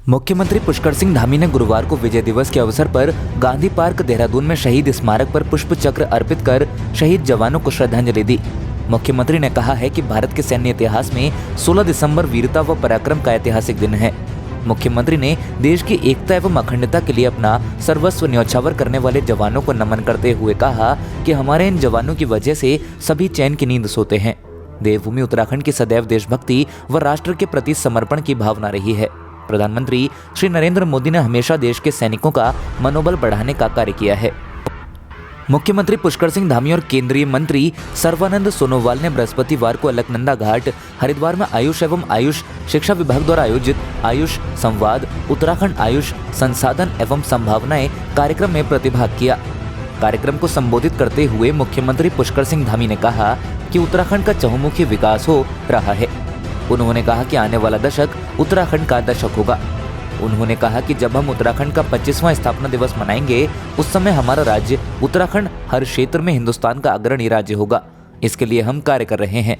मुख्यमंत्री पुष्कर सिंह धामी ने गुरुवार को विजय दिवस के अवसर पर गांधी पार्क देहरादून में शहीद स्मारक पर पुष्प चक्र अर्पित कर शहीद जवानों को श्रद्धांजलि दी। मुख्यमंत्री ने कहा है कि भारत के सैन्य इतिहास में 16 दिसंबर वीरता व पराक्रम का ऐतिहासिक दिन है। मुख्यमंत्री ने देश की एकता एवं अखंडता के लिए अपना सर्वस्व न्यौछावर करने वाले जवानों को नमन करते हुए कहा कि हमारे इन जवानों की वजह से सभी चैन की नींद सोते हैं। देवभूमि उत्तराखंड की सदैव देशभक्ति व राष्ट्र के प्रति समर्पण की भावना रही है। प्रधानमंत्री श्री नरेंद्र मोदी ने हमेशा देश के सैनिकों का मनोबल बढ़ाने का कार्य किया है। मुख्यमंत्री पुष्कर सिंह धामी और केंद्रीय मंत्री सर्बानंद सोनोवाल ने बृहस्पतिवार को अलकनंदा घाट हरिद्वार में आयुष एवं आयुष शिक्षा विभाग द्वारा आयोजित आयुष संवाद उत्तराखंड आयुष संसाधन एवं संभावनाएं कार्यक्रम में प्रतिभाग किया। कार्यक्रम को संबोधित करते हुए मुख्यमंत्री पुष्कर सिंह धामी ने कहा कि उत्तराखंड का चहुमुखी विकास हो रहा है। उन्होंने कहा कि आने वाला दशक उत्तराखंड का दशक होगा। उन्होंने कहा कि जब हम उत्तराखंड का 25वां स्थापना दिवस मनाएंगे उस समय हमारा राज्य उत्तराखंड हर क्षेत्र में हिंदुस्तान का अग्रणी राज्य होगा। इसके लिए हम कार्य कर रहे हैं।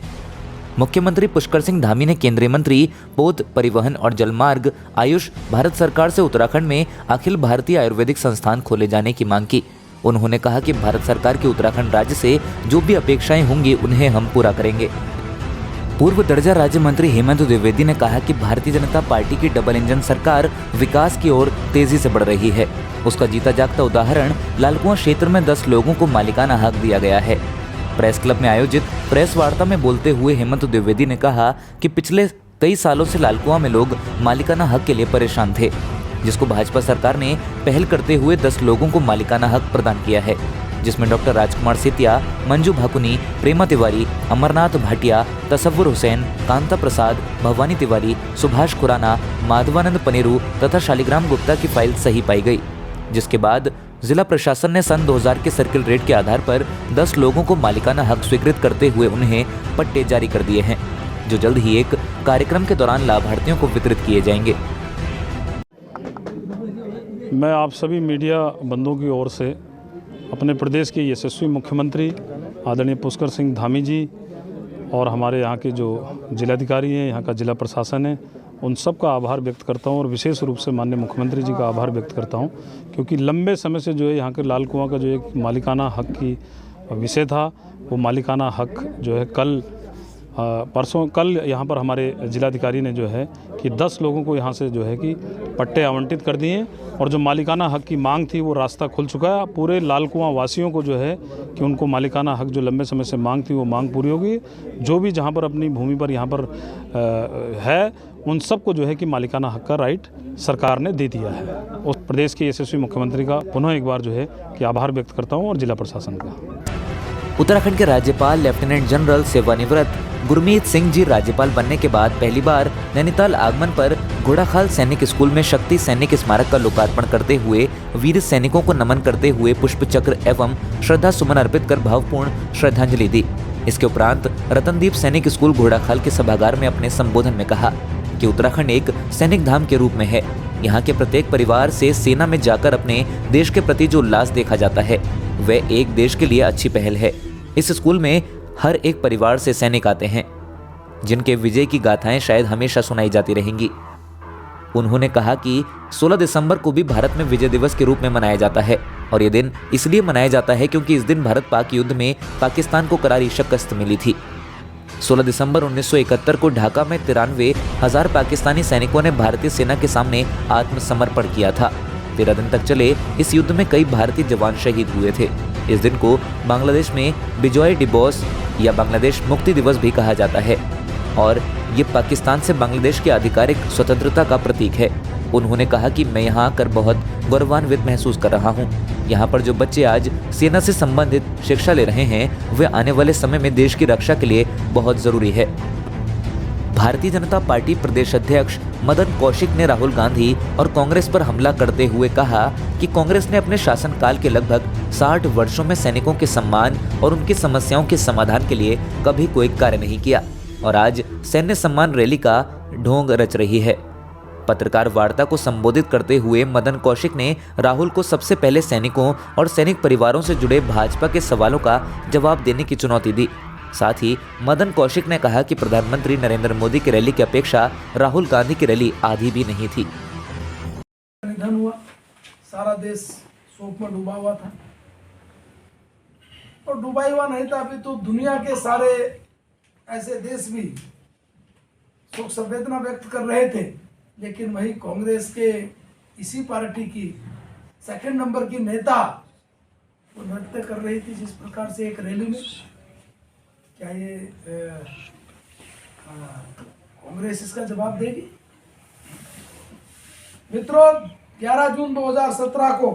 मुख्यमंत्री पुष्कर सिंह धामी ने केंद्रीय मंत्री पोत परिवहन और जलमार्ग आयुष भारत सरकार से उत्तराखंड में अखिल भारतीय आयुर्वेदिक संस्थान खोले जाने की मांग की। उन्होंने कहा कि भारत सरकार की उत्तराखंड राज्य से जो भी अपेक्षाएं होंगी उन्हें हम पूरा करेंगे। पूर्व दर्जा राज्य मंत्री हेमंत द्विवेदी ने कहा कि भारतीय जनता पार्टी की डबल इंजन सरकार विकास की ओर तेजी से बढ़ रही है। उसका जीता जागता उदाहरण लालकुआं क्षेत्र में 10 लोगों को मालिकाना हक दिया गया है। प्रेस क्लब में आयोजित प्रेस वार्ता में बोलते हुए हेमंत द्विवेदी ने कहा कि पिछले कई सालों से लालकुआं में लोग मालिकाना हक के लिए परेशान थे, जिसको भाजपा सरकार ने पहल करते हुए 10 लोगों को मालिकाना हक प्रदान किया है, जिसमें डॉक्टर राजकुमार सेतिया, मंजू भाकुनी, प्रेमा तिवारी, अमरनाथ भाटिया, तसव्वुर हुसैन, कांता प्रसाद, भवानी तिवारी, सुभाष खुराना, माधवानंद पनेरू तथा शालिग्राम गुप्ता की फाइल सही पाई गई। जिसके बाद जिला प्रशासन ने सन 2000 के सर्किल रेट के आधार पर 10 लोगों को मालिकाना हक स्वीकृत करते हुए उन्हें पट्टे जारी कर दिए हैं, जो जल्द ही एक कार्यक्रम के दौरान लाभार्थियों को वितरित किए जाएंगे। मैं आप सभी मीडिया बंधुओं की ओर से अपने प्रदेश के यशस्वी मुख्यमंत्री आदरणीय पुष्कर सिंह धामी जी और हमारे यहाँ के जो जिलाधिकारी हैं, यहाँ का जिला प्रशासन है, उन सब का आभार व्यक्त करता हूँ और विशेष रूप से माननीय मुख्यमंत्री जी का आभार व्यक्त करता हूँ, क्योंकि लंबे समय से जो है यहाँ के लालकुआं का जो एक मालिकाना हक की विषय था, वो मालिकाना हक जो है कल यहाँ पर हमारे जिलाधिकारी ने जो है कि 10 लोगों को यहाँ से जो है कि पट्टे आवंटित कर दिए और जो मालिकाना हक की मांग थी वो रास्ता खुल चुका है। पूरे लालकुआं वासियों को जो है कि उनको मालिकाना हक जो लंबे समय से मांग थी वो मांग पूरी होगी। जो भी जहाँ पर अपनी भूमि पर यहाँ पर है उन सबको जो है कि मालिकाना हक का राइट सरकार ने दे दिया है। उस प्रदेश के यशस्वी मुख्यमंत्री का पुनः एक बार जो है कि आभार व्यक्त करता हूँ और जिला प्रशासन का। उत्तराखंड के राज्यपाल लेफ्टिनेंट जनरल सेवानिवृत्त गुरमीत सिंह जी राज्यपाल बनने के बाद पहली बार नैनीताल आगमन पर घोड़ाखाल सैनिक स्कूल में शक्ति सैनिक स्मारक का लोकार्पण करते हुए वीर सैनिकों को नमन करते हुए पुष्प चक्र एवं श्रद्धा सुमन अर्पित कर भावपूर्ण श्रद्धांजलि दी। इसके उपरांत रतनदीप सैनिक स्कूल घोड़ाखाल के सभागार में अपने संबोधन में कहा कि उत्तराखंड एक सैनिक धाम के रूप में है। यहाँ के प्रत्येक परिवार से सेना में जाकर अपने देश के प्रति जो उल्लास देखा जाता है वह एक देश के लिए अच्छी पहल है। इस स्कूल में हर एक परिवार से सैनिक आते हैं जिनके विजय की गाथाएं शायद हमेशा सुनाई जाती रहेंगी। उन्होंने कहा कि 16 दिसंबर को भी भारत में विजय दिवस के रूप में मनाया जाता है और ये दिन इसलिए मनाया जाता है क्योंकि इस दिन भारत पाक युद्ध में पाकिस्तान को करारी शिकस्त मिली थी। 16 दिसंबर 1971 को ढाका में 93,000 पाकिस्तानी सैनिकों ने भारतीय सेना के सामने आत्मसमर्पण किया था। 13 दिन तक चले इस युद्ध में कई भारतीय जवान शहीद हुए थे। इस दिन को बांग्लादेश में बिजॉय दिवस या बांग्लादेश मुक्ति दिवस भी कहा जाता है और ये पाकिस्तान से बांग्लादेश की आधिकारिक स्वतंत्रता का प्रतीक है। उन्होंने कहा कि मैं यहाँ आकर बहुत गौरवान्वित महसूस कर रहा हूँ। यहाँ पर जो बच्चे आज सेना से संबंधित शिक्षा ले रहे हैं वे आने वाले समय में देश की रक्षा के लिए बहुत जरूरी है। भारतीय जनता पार्टी प्रदेश अध्यक्ष मदन कौशिक ने राहुल गांधी और कांग्रेस पर हमला करते हुए कहा कि कांग्रेस ने अपने शासनकाल के लगभग 60 वर्षों में सैनिकों के सम्मान और उनकी समस्याओं के समाधान के लिए कभी कोई कार्य नहीं किया और आज सैन्य सम्मान रैली का ढोंग रच रही है। पत्रकार वार्ता को संबोधित करते हुए मदन कौशिक ने राहुल को सबसे पहले सैनिकों और सैनिक परिवारों से जुड़े भाजपा के सवालों का जवाब देने की चुनौती दी। साथ ही मदन कौशिक ने कहा कि प्रधानमंत्री नरेंद्र मोदी की रैली की अपेक्षा राहुल गांधी की रैली आधी भी नहीं थी। निधन हुआ, सारा देश शोक में डूबा हुआ था। और डूबा हुआ नहीं था, अभी तो दुनिया के सारे ऐसे देश भी शोक संवेदना व्यक्त कर रहे थे, लेकिन वही कांग्रेस के इसी पार्टी की सेकंड नंबर की नेता वो नृत्य कर रही थी जिस प्रकार से एक रैली में। क्या ये कांग्रेस इसका जवाब देगी? मित्रों, 11 जून 2017 को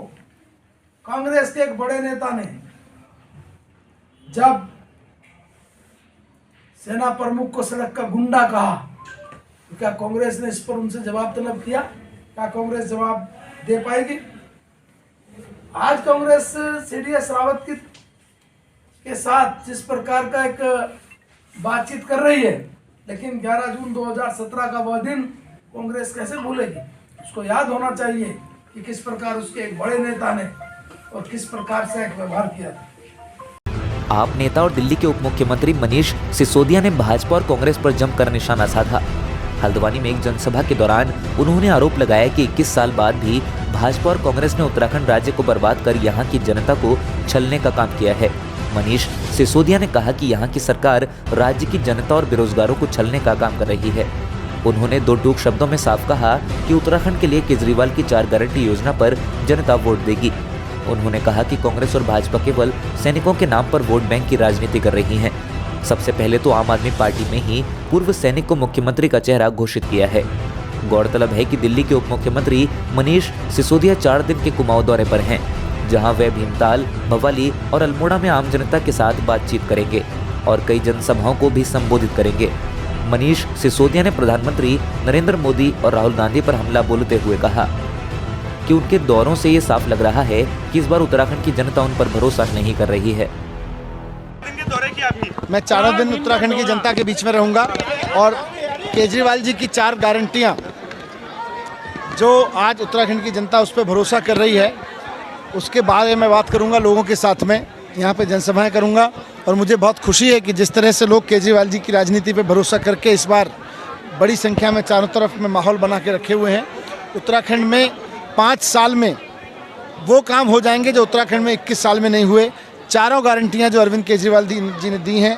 कांग्रेस के एक बड़े नेता ने जब सेना प्रमुख को सड़क का गुंडा कहा, तो क्या कांग्रेस ने इस पर उनसे जवाब तलब किया? क्या कांग्रेस जवाब दे पाएगी? आज कांग्रेस CDS रावत के साथ जिस प्रकार का एक बातचीत कर रही है, लेकिन 11 जून 2017 का वह दिन कांग्रेस कैसे भूलेगी? उसको याद होना चाहिए कि किस प्रकार उसके एक बड़े नेता ने और किस प्रकार से एक व्यवहार किया था। आप नेता और दिल्ली के उप मुख्यमंत्री मनीष सिसोदिया ने भाजपा और कांग्रेस पर जमकर निशाना साधा। हल्द्वानी में एक जनसभा के दौरान उन्होंने आरोप लगाया कि 21 साल बाद भी भाजपा और कांग्रेस ने उत्तराखंड राज्य को बर्बाद कर यहां की जनता को छलने का काम किया है। मनीष सिसोदिया ने कहा कि यहां की सरकार राज्य की जनता और बेरोजगारों को छलने का काम कर रही है। उन्होंने दो टूक शब्दों में साफ कहा कि उत्तराखंड के लिए केजरीवाल की 4 गारंटी योजना पर जनता वोट देगी। उन्होंने कहा कि कांग्रेस और भाजपा केवल सैनिकों के नाम पर वोट बैंक की राजनीति कर रही हैं। सबसे पहले तो आम आदमी पार्टी में ही पूर्व सैनिक को मुख्यमंत्री का चेहरा घोषित किया है। गौरतलब है कि दिल्ली के उप मुख्यमंत्री मनीष सिसोदिया 4 दिन के कुमाऊं दौरे पर हैं, जहां वे भीमताल, भवाली और अल्मोड़ा में आम जनता के साथ बातचीत करेंगे और कई जनसभाओं को भी संबोधित करेंगे। मनीष सिसोदिया ने प्रधानमंत्री नरेंद्र मोदी और राहुल गांधी पर हमला बोलते हुए कहा कि उनके दौरों से ये साफ लग रहा है कि इस बार उत्तराखंड की जनता उन पर भरोसा नहीं कर रही है। मैं 4 दिन उत्तराखंड की जनता के बीच में रहूंगा और केजरीवाल जी की 4 गारंटियां जो आज उत्तराखंड की जनता उस पर भरोसा कर रही है, उसके बारे में बात करूंगा लोगों के साथ में। यहाँ पे जनसभाएं करूंगा और मुझे बहुत खुशी है कि जिस तरह से लोग केजरीवाल जी की राजनीति पे भरोसा करके इस बार बड़ी संख्या में चारों तरफ में माहौल बना के रखे हुए हैं। उत्तराखंड में 5 साल में वो काम हो जाएंगे जो उत्तराखंड में 21 साल में नहीं हुए। 4 गारंटियां जो अरविंद केजरीवाल जी ने दी हैं,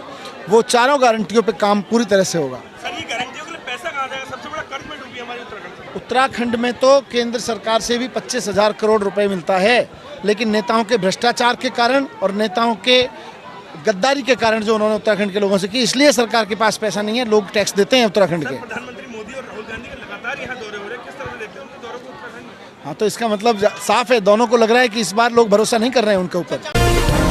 वो 4 गारंटियों पे काम पूरी तरह से होगा। सर, ये गारंटियों के लिए पैसा कहाँ जाएगा? सबसे बड़ा कर्ज में डूबी हमारी उत्तराखंड में तो केंद्र सरकार से भी 25,000 करोड़ रुपए मिलता है, लेकिन नेताओं के भ्रष्टाचार के कारण और नेताओं के गद्दारी के कारण जो उन्होंने उत्तराखंड के लोगों से की, इसलिए सरकार के पास पैसा नहीं है। लोग टैक्स देते हैं उत्तराखंड के। प्रधानमंत्री मोदी और राहुल गांधी के लगातार यहाँ दौरे हो रहे हैं, किस तरह से देखते हैं उनके दौरे को उत्तराखंड में? हाँ, तो इसका मतलब साफ है, दोनों को लग रहा है कि इस बार लोग भरोसा नहीं कर रहे हैं उनके ऊपर।